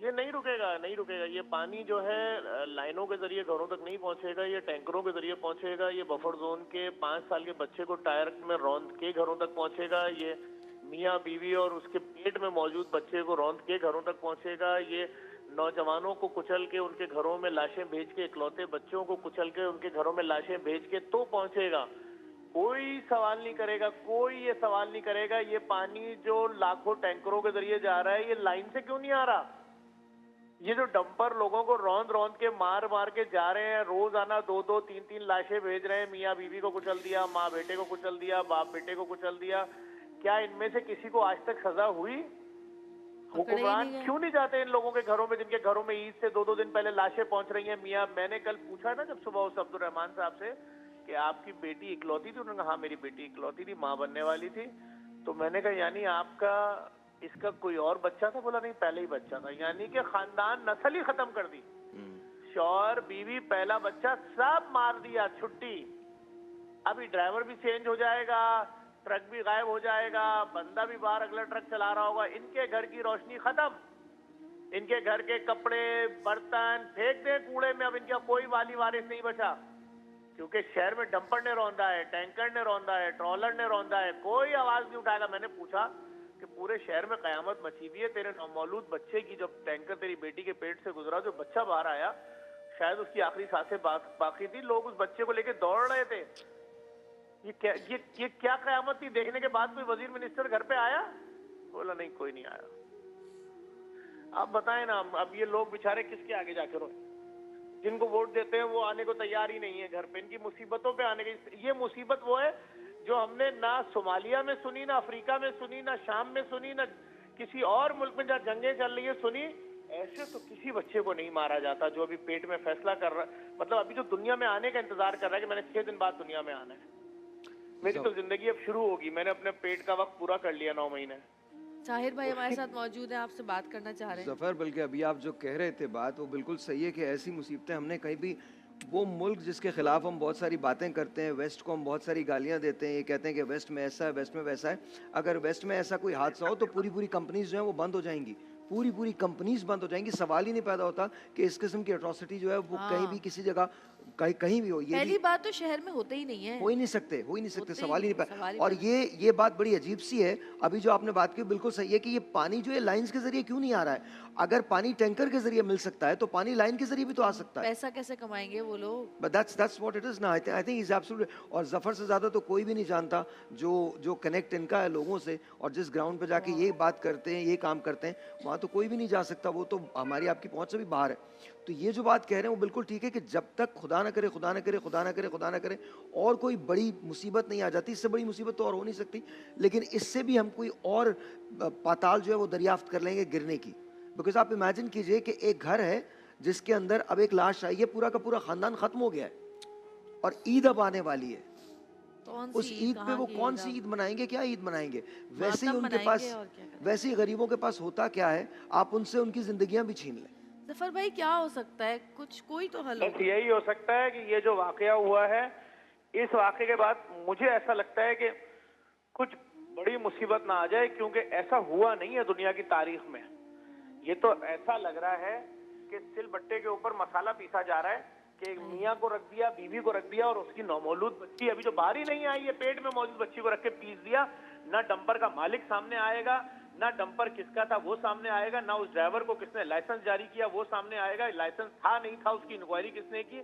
ये नहीं रुकेगा, नहीं रुकेगा। ये पानी जो है लाइनों के जरिए घरों तक नहीं पहुंचेगा, ये टैंकरों के जरिए पहुंचेगा, ये बफर जोन के 5 साल के बच्चे को टायर में रौंद के घरों तक पहुंचेगा, ये मियाँ बीवी और उसके पेट में मौजूद बच्चे को रौंद के घरों तक पहुंचेगा, ये नौजवानों को कुचल के उनके घरों में लाशें भेज के, इकलौते बच्चों को कुचल के उनके घरों में लाशें भेज के तो पहुंचेगा। कोई सवाल नहीं करेगा, कोई ये सवाल नहीं करेगा ये पानी जो लाखों टैंकरों के जरिए जा रहा है ये लाइन से क्यों नहीं आ रहा। ये जो डंपर लोगों को रौंद रौंद के मार मार के जा रहे हैं, रोजाना 2-2 3-3 लाशें भेज रहे हैं, मियाँ बीवी को कुचल दिया, माँ बेटे को कुचल दिया, बाप बेटे को कुचल दिया, क्या इनमें से किसी को आज तक सजा हुई? हुक्मरान क्यों नहीं जाते इन लोगों के घरों में जिनके घरों में ईद से 2-2 दिन पहले लाशें पहुंच रही हैं? मियाँ, मैंने कल पूछा ना जब सुबह उस अब्दुल रहमान साहब से कि आपकी बेटी इकलौती थी, उन्होंने कहा हाँ मेरी बेटी इकलौती थी, माँ बनने वाली थी। तो मैंने कहा यानी आपका इसका कोई और बच्चा था? बोला नहीं पहले ही बच्चा था। यानी कि खानदान नस्ल ही खत्म कर दी, शौहर बीवी पहला बच्चा सब मार दिया, छुट्टी। अभी ड्राइवर भी चेंज हो जाएगा, ट्रक भी गायब हो जाएगा, बंदा भी बाहर अगला ट्रक चला रहा होगा, इनके घर की रोशनी खत्म, इनके घर के कपड़े बर्तन फेंक दे कूड़े में। अब इनका कोई वाली वारिस नहीं बचा, क्योंकि शहर में डंपर ने रौंदा है, टैंकर ने रौंदा है, ट्रॉलर ने रौंदा है, कोई आवाज नहीं उठाएगा। मैंने पूछा कि पूरे शहर में कयामत मची हुई है, तेरे नौमौलूद बच्चे की जब टैंकर तेरी बेटी के पेट से गुजरा, जो बच्चा बाहर आया, शायद उसकी आखिरी सांसें बाकी थी, लोग उस बच्चे को लेके दौड़ रहे थे। ये क्या कयामत थी? देखने के बाद कोई वजीर मिनिस्टर घर पे आया? बोला नहीं कोई नहीं आया। आप बताएं ना, अब ये लोग बेचारे किसके आगे जाकर रोए? जिनको वोट देते हैं वो आने को तैयार ही नहीं है घर पे, इनकी मुसीबतों पे आने की। ये मुसीबत वो है जो हमने ना सोमालिया में सुनी, ना अफ्रीका में सुनी, ना शाम में सुनी, ना किसी और मुल्क में जहाँ जंगें चल रही है सुनी। ऐसे तो किसी बच्चे को नहीं मारा जाता जो अभी पेट में फैसला कर रहा, मतलब अभी जो दुनिया में आने का इंतजार कर रहा है कि मैंने 6 दिन बाद दुनिया में आना है। मेरी तो जिंदगी अब शुरू होगी, मैंने अपने पेट का वक्त पूरा कर लिया 9 महीने। ताहिर भाई हमारे साथ मौजूद हैं, आपसे बात करना चाह रहे हैं। जफर, बल्कि अभी आप जो कह रहे थे बात वो बिल्कुल सही है कि ऐसी मुसीबतें हमने कहीं भी, वो मुल्क जिसके खिलाफ हम बहुत सारी बातें करते हैं, वेस्ट को हम बहुत सारी गालियां देते हैं, ये कहते हैं कि वेस्ट में ऐसा है, वेस्ट में वैसा है। अगर वेस्ट में ऐसा कोई हादसा हो तो पूरी पूरी कंपनीज जो है वो बंद हो जाएंगी, पूरी पूरी कंपनीज बंद हो जाएंगी। सवाल ही नहीं पैदा होता कि इस किस्म की एट्रॉसिटी जो है वो कहीं भी किसी जगह कहीं भी हो। ये पहली बात तो शहर में होते ही नहीं है, हो ही नहीं सकते, हो ही नहीं सकते, सवाल ही नहीं पैदा। ही और ये बात बड़ी अजीब सी है, अभी जो आपने बात की बिल्कुल सही है कि ये पानी जो है लाइंस के जरिए क्यों नहीं आ रहा है? अगर पानी टैंकर के जरिए मिल सकता है तो पानी लाइन के जरिए भी तो आ सकता है। पैसा कैसे कमाएंगे वो लोग? But that's what it is now. I think he's absolutely. और जफर से ज्यादा तो कोई भी नहीं जानता जो कनेक्ट इनका है लोगों से, और जिस ग्राउंड पे जाके ये बात करते हैं, ये काम करते हैं, वहाँ तो कोई भी नहीं जा सकता, वो तो हमारी आपकी पहुंच से भी बाहर है। तो ये जो बात कह रहे हैं वो बिल्कुल ठीक है कि जब तक खुदा ना करे, खुदा ना करे, खुदा ना करे, खुदा ना करे और कोई बड़ी मुसीबत नहीं आ जाती, इससे बड़ी मुसीबत तो और हो नहीं सकती, लेकिन इससे भी हम कोई और पाताल जो है वो दरियाफ्त कर लेंगे गिरने की। बिकॉज आप इमेजिन कीजिए कि एक घर है जिसके अंदर अब एक लाश आई है, पूरा का पूरा खानदान खत्म हो गया है और ईद अब आने वाली है। उस ईद पे वो कौन सी ईद मनाएंगे, क्या ईद मनाएंगे? वैसे ही उनके पास, वैसे ही गरीबों के पास होता क्या है, आप उनसे उनकी जिंदगियां भी छीन लें। जफर भाई क्या हो सकता है? कोई तो हल बस यही हो सकता है कि ये जो वाकया हुआ है, इस वाकये के बाद मुझे ऐसा लगता है कि कुछ बड़ी मुसीबत ना आ जाए, क्योंकि ऐसा हुआ नहीं है दुनिया की तारीख में। ये तो ऐसा लग रहा है कि सिलबट्टे के ऊपर मसाला पीसा जा रहा है कि मियाँ को रख दिया, बीवी को रख दिया और उसकी नौमौलूद बच्ची अभी जो बाहर ही नहीं आई है, पेट में मौजूद बच्ची को रख के पीस दिया। ना डंपर का मालिक सामने आएगा, ना डंपर किसका था वो सामने आएगा, ना उस ड्राइवर को किसने लाइसेंस जारी किया वो सामने आएगा, लाइसेंस था नहीं था उसकी इंक्वायरी किसने की,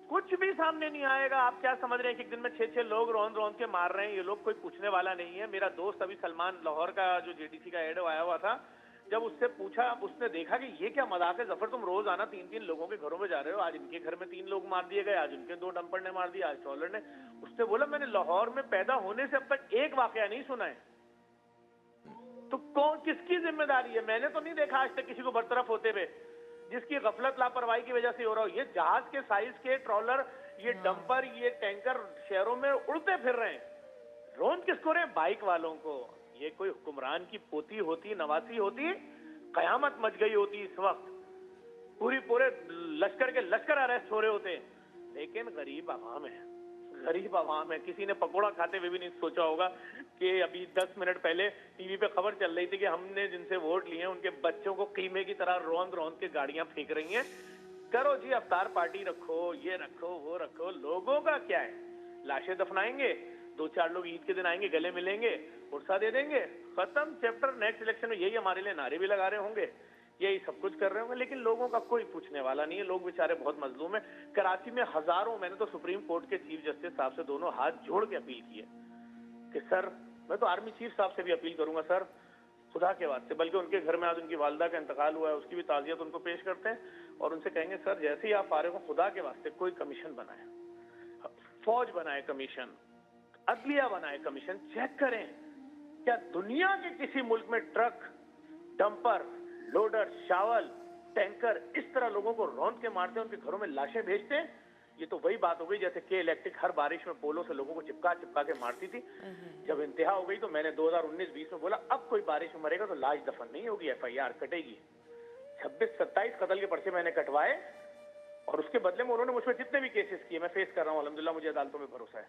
कुछ भी सामने नहीं आएगा। आप क्या समझ रहे हैं कि एक दिन में 6-6 लोग रौंद रौंद के मार रहे हैं? ये लोग कोई पूछने वाला नहीं है। मेरा दोस्त अभी सलमान लाहौर का जो जेडीसी का एड आया हुआ था, जब उससे पूछा, उसने देखा कि ये क्या मजाक है जफर, तुम रोज आना 3-3 लोगों के घरों में जा रहे हो, आज इनके घर में 3 लोग मार दिए गए, आज उनके 2 डंपर ने मार दिया, आज ट्रॉलर ने। उसने बोला मैंने लाहौर में पैदा होने से अब तक एक वाकया नहीं सुना है। तो कौन, किसकी जिम्मेदारी है? मैंने तो नहीं देखा आज तक किसी को बरतरफ होते हुए, जिसकी गफलत लापरवाही की वजह से हो रहा हो। ये जहाज के साइज के ट्रॉलर, ये डंपर, ये टैंकर शहरों में उड़ते फिर रहे हैं, रोन किसको रहे? बाइक वालों को। ये कोई हुक्मरान की पोती होती, नवासी होती, कयामत मच गई होती इस वक्त, पूरे लश्कर के लश्कर अरेस्ट हो रहे होते, लेकिन गरीब आवाम है, गरीब आवाम है। किसी ने पकोड़ा खाते हुए भी नहीं सोचा होगा कि अभी 10 मिनट पहले टीवी पे खबर चल रही थी कि हमने जिनसे वोट लिए हैं उनके बच्चों को कीमे की तरह रौंद रौंद के गाड़ियां फेंक रही हैं। करो जी, अफ्तार पार्टी रखो, ये रखो, वो रखो, लोगों का क्या है? लाशें दफनाएंगे, 2-4 लोग ईद के दिन आएंगे, गले मिलेंगे, पुरसा दे देंगे, खत्म चैप्टर। नेक्स्ट इलेक्शन में यही हमारे लिए नारे भी लगा रहे होंगे, यही सब कुछ कर रहे होंगे, लेकिन लोगों का कोई पूछने वाला नहीं है। लोग बेचारे बहुत मजलूम है। कराची में हजारों, मैंने तो सुप्रीम कोर्ट के चीफ जस्टिस साहब से दोनों हाथ जोड़ के अपील की है कि सर, मैं तो आर्मी चीफ साहब से भी अपील करूंगा, सर खुदा के वास्ते, बल्कि उनके घर में आज उनकी वालदा का इंतकाल हुआ है, उसकी भी ताजियत उनको पेश करते हैं और उनसे कहेंगे सर जैसे ही आप फारिग हो, खुदा के वास्ते कोई कमीशन बनाए, फौज बनाए कमीशन, अदलिया बनाए कमीशन, चेक करें क्या दुनिया के किसी मुल्क में truck, dumper, loader, shovel, tanker इस तरह लोगों को रौंद के मारते हैं, उनके घरों में लाशें भेजते हैं? ये तो वही बात हो गई जैसे के इलेक्ट्रिक हर बारिश में पोलों से लोगों को चिपका चिपका के मारती थी। जब इंतहा हो गई तो मैंने 2019-20 में बोला अब कोई बारिश में मरेगा तो लाश दफन नहीं होगी, FIR कटेगी। 26-27 कत्ल के पर्चे मैंने कटवाए और उसके बदले में उन्होंने मुझ पर जितने भी केसेस किए मैं फेस कर रहा हूँ, अल्हम्दुलिल्लाह मुझे अदालतों में भरोसा है।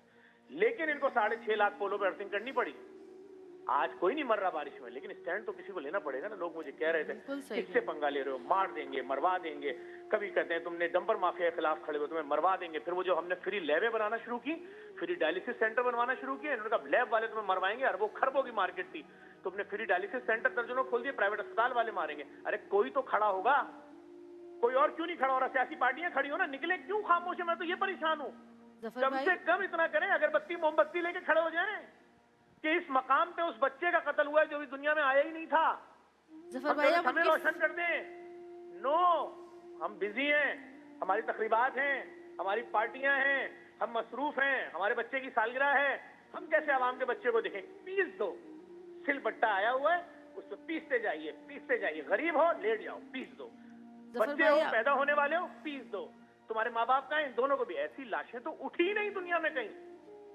लेकिन इनको 6.5 लाख पोलों पर अर्थिंग करनी पड़ी। आज कोई नहीं मर रहा बारिश में, लेकिन स्टैंड तो किसी को लेना पड़ेगा ना। लोग मुझे कह रहे थे किससे पंगा ले रहे हो, मार देंगे, मरवा देंगे। कभी कहते हैं तुमने डंपर माफिया के खिलाफ खड़े हो, तुम्हें मरवा देंगे। फिर वो जो हमने फ्री लैबें बनाना शुरू की, फ्री डायलिसिस सेंटर बनवाना शुरू किया, इन्होंने कहा लैब वाले तुम्हें मरवाएंगे, अरबों खरबों की मार्केट थी, तुमने फ्री डायलिसिस सेंटर दर्जनों खोल दिए, प्राइवेट अस्पताल वाले मारेंगे। अरे कोई तो खड़ा होगा, कोई और क्यों नहीं खड़ा हो रहा? सियासी पार्टियां खड़ी हो ना, निकले क्यों खामोश है? मैं तो ये परेशान हूँ। कम से कम इतना करें, अगरबत्ती मोमबत्ती लेके खड़े हो जाएं कि इस मकाम पे उस बच्चे का कत्ल हुआ है जो भी दुनिया में आया ही नहीं था, हमें रोशन कर दें। नो, हम बिजी हैं, हमारी तकरीबात हैं, हमारी पार्टियां हैं, हम मसरूफ हैं, हमारे बच्चे की सालगिरह है, हम कैसे आवाम के बच्चे को देखें? पीस दो, सिलबट्टा आया हुआ है उसको पीसते जाइए, पीसते जाइए। गरीब हो लेट जाओ, पीस दो, बच्चे हो पैदा होने वाले हो पीस दो, तुम्हारे माँ बाप का है, इन दोनों को भी। ऐसी लाशें तो उठी ही नहीं दुनिया में कहीं।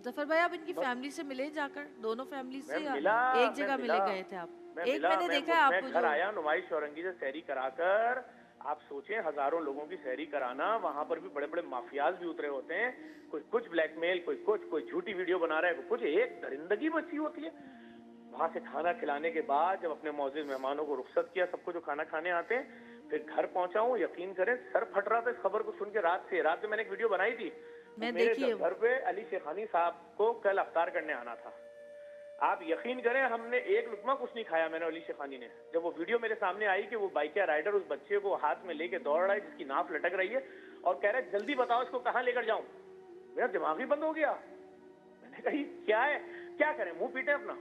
जफर भाई आप इनकी फैमिली से मिले जाकर, दोनों फैमिली से एक जगह मिले गए थे आप? मैंने देखा है आपको, घर आया नुमाइश औरंगी से सहरी कराकर, आप सोचें हजारों लोगों की सहरी कराना, वहां पर भी बड़े बड़े माफियाज भी उतरे होते हैं, कोई कुछ ब्लैकमेल, कोई कुछ, कोई झूठी वीडियो बना रहा है, कोई कुछ। एक दरिंदगी बची होती है। वहां से खाना खिलाने के बाद जब अपने मौजूद मेहमानों को रुखसत किया, सबको जो खाना खाने आते हैं, फिर घर पहुंचा हूँ, यकीन करें सर फट रहा था इस खबर को सुन के। रात में मैंने एक वीडियो बनाई थी, मेरे घर पे अली शेखानी साहब को कल अफ्तार करने आना था। आप यकीन करें हमने एक लुकमा कुछ नहीं खाया, मैंने अली शेखानी ने। जब वो वीडियो मेरे सामने आई कि वो बाइकिया राइडर उस बच्चे को हाथ में लेके दौड़ रहा है जिसकी नाफ लटक रही है और कह रहा है जल्दी बताओ इसको कहाँ लेकर जाऊं, मेरा दिमाग ही बंद हो गया। मैंने कहा क्या है, क्या करें, मुंह पीटे अपना?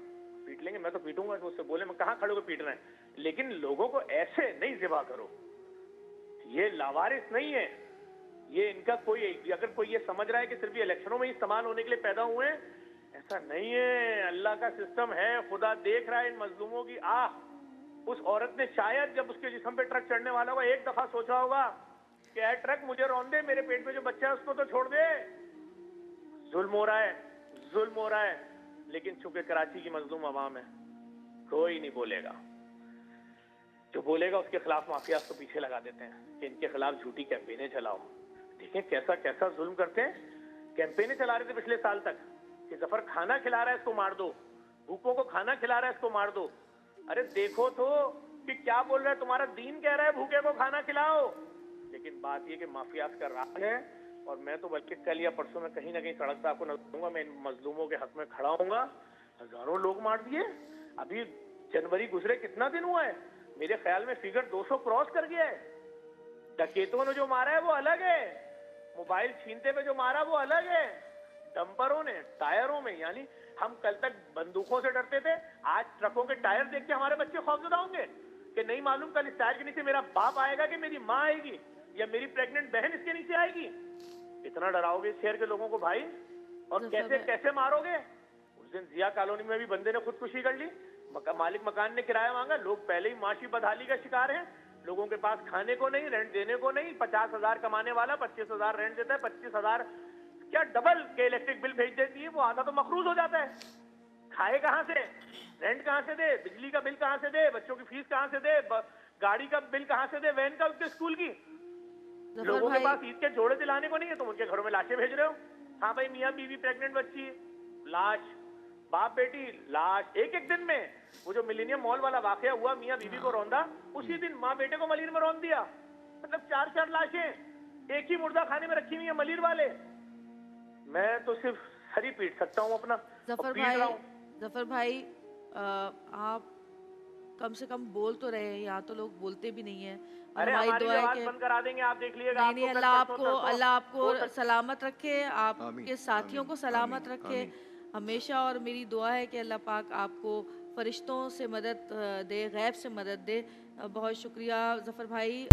पीट लेंगे, मैं तो पीटूंगा। तो उससे बोले मैं कहाँ खड़े होकर पीटना है, लेकिन लोगों को ऐसे नहीं ज़िबा करो, ये लावारिस नहीं है। ये इनका कोई, अगर कोई ये समझ रहा है कि सिर्फ इलेक्शनों में इस्तेमाल होने के लिए पैदा हुए हैं, ऐसा नहीं है। अल्लाह का सिस्टम है, खुदा देख रहा है इन मजलूमों की आह। उस औरत ने शायद जब उसके जिस्म पे ट्रक चढ़ने वाला होगा एक दफा सोचा होगा कि ऐ ट्रक मुझे रौंद दे, मेरे पेट में जो बच्चा है उसको तो छोड़ दे। जुल्म हो रहा है, जुल्म हो रहा है, लेकिन चूंकि कराची की मजलूम आवाम है, कोई नहीं बोलेगा। जो बोलेगा उसके खिलाफ माफिया को पीछे लगा देते हैं कि इनके खिलाफ झूठी कैंपेनें चलाओ। देखें कैसा कैसा जुल्म करते हैं। कैंपेनें चला रहे थे पिछले साल तक कि जफर खाना खिला रहा है इसको मार दो, भूखों को खाना खिला रहा है इसको मार दो। अरे देखो तो कि क्या बोल रहा है, तुम्हारा दीन कह रहा है भूखे को खाना खिलाओ, लेकिन बात ये कि माफियाज कर रहा है। और मैं तो बल्कि कल या परसों में कहीं ना कहीं सड़क पर आपको नजर दूंगा, मैं इन मजलूमों के हक में खड़ा हूंगा। हजारों लोग मार दिए, अभी जनवरी गुजरे कितना दिन हुआ है, मेरे ख्याल में फिगर 200 क्रॉस कर गया है। डकैतों ने जो मारा है वो अलग है, मोबाइल छीनते हुए जो मारा वो अलग है, डंपरों ने टायरों में। यानी हम कल तक बंदूकों से डरते थे, आज ट्रकों के टायर देख के हमारे बच्चे खौफजदा होंगे कि नहीं मालूम कल इस टायर के नीचे मेरा बाप आएगा कि मेरी माँ आएगी या मेरी प्रेग्नेंट बहन इसके नीचे आएगी। इतना डराओगे इस शहर के लोगों को भाई, और कैसे कैसे मारोगे। उस दिन जिया कॉलोनी में भी बंदे ने खुदकुशी कर ली, मालिक मकान ने किराया मांगा, लोग पहले ही माशी बदहाली का शिकार हैं, लोगों के पास खाने को नहीं, रेंट देने को नहीं। 50,000 कमाने वाला 25,000 रेंट देता है, 25,000 क्या डबल के इलेक्ट्रिक बिल भेज देती है, वो आधा तो मखरूज हो जाता है। खाए कहां से, रेंट कहां से दे, बिजली का बिल कहां से दे, बच्चों की फीस कहां से दे, गाड़ी का बिल कहां से दे, वैन का, उसके स्कूल की। लोगों के पास ईद के जोड़े दिलाने को नहीं है, तुम उनके घरों में लाशें भेज रहे हो। हाँ भाई, मियाँ बीवी, प्रेग्नेंट बच्ची, लाश, बाप बेटी, लाश, एक एक दिन में। वो जो मिलेनियम मॉल वाला वाकया हुआ, मियाँ बीवी को रौंदा, उसी दिन माँ बेटे को मलिर में रौंद दिया। मतलब 4-4 लाशें एक ही मुर्दा खाने में रखी हुई है मलिर वाले। मैं तो सिर्फ सर ही पीट सकता हूँ अपना। जफर भाई, आप कम से कम बोल तो रहे हैं, यहाँ तो लोग बोलते भी नहीं है। अरे हमारी आवाज बंद करा देंगे, आप देख लीजिएगा। नहीं, अल्लाह आपको सलामत रखे, आपके साथियों को सलामत रखे हमेशा। और मेरी दुआ है कि अल्लाह पाक आपको फरिश्तों से मदद दे, गैब से मदद दे। बहुत शुक्रिया जफर भाई।